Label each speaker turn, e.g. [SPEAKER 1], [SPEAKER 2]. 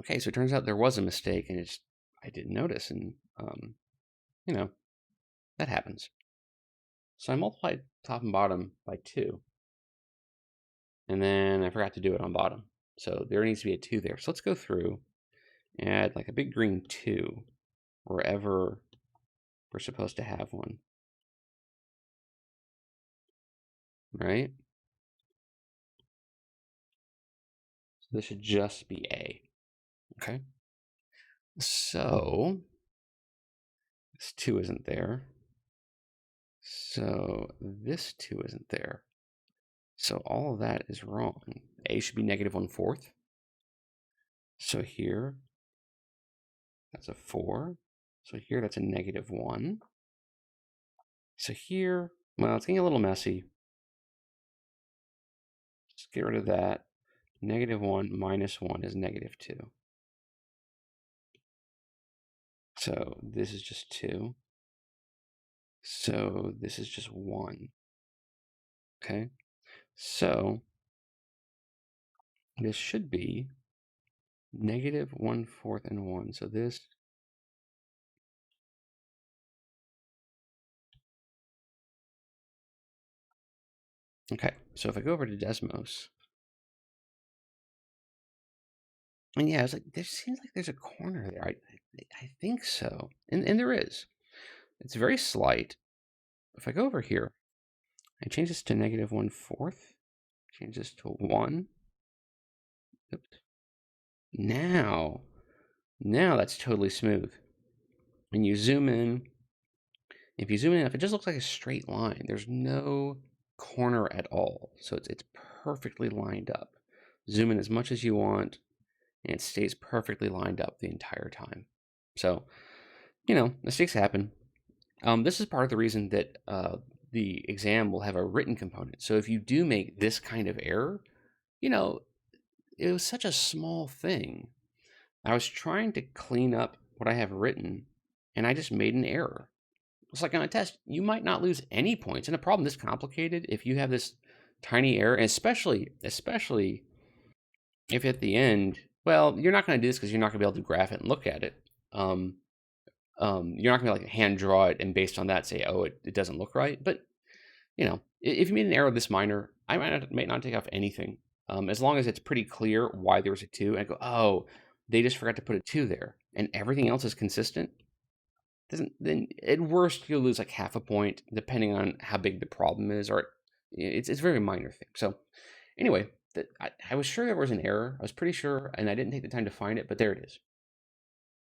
[SPEAKER 1] Okay, so it turns out there was a mistake, and I didn't notice, and you know, that happens. So I multiplied top and bottom by 2, and then I forgot to do it on bottom. So there needs to be a 2 there. So let's go through and add like a big green 2 wherever we're supposed to have one, right? So this should just be A, okay? So this 2 isn't there. So this 2 isn't there. So all of that is wrong. A should be negative 1/4. So here, that's a 4. So here, that's a negative 1. So here, well, it's getting a little messy. Just get rid of that. Negative 1 minus 1 is negative 2. So this is just 2. So this is just 1. Okay? So this should be negative 1/4 and 1. So this, okay, so if I go over to Desmos, and yeah, it's like, there seems like there's a corner there. I think so. And there is. It's very slight. If I go over here, I change this to negative 1/4, change this to 1. Oops. Now that's totally smooth. And you zoom in. If you zoom in enough, it just looks like a straight line. There's no corner at all. So it's perfectly lined up. Zoom in as much as you want, and it stays perfectly lined up the entire time. So, mistakes happen. This is part of the reason that the exam will have a written component. So if you do make this kind of error, it was such a small thing. I was trying to clean up what I have written, and I just made an error. It's like on a test, you might not lose any points. And a problem this complicated, if you have this tiny error, and especially if at the end, well, you're not going to do this because you're not going to be able to graph it and look at it. You're not going to like hand draw it and based on that say, oh, it doesn't look right. But if you made an error this minor, I might not take off anything. As long as it's pretty clear why there was a 2, and I go, oh, they just forgot to put a 2 there, and everything else is consistent. Then at worst you'll lose like half a point, depending on how big the problem is, or it's a very minor thing. So anyway, I was sure there was an error. I was pretty sure, and I didn't take the time to find it, but there it is.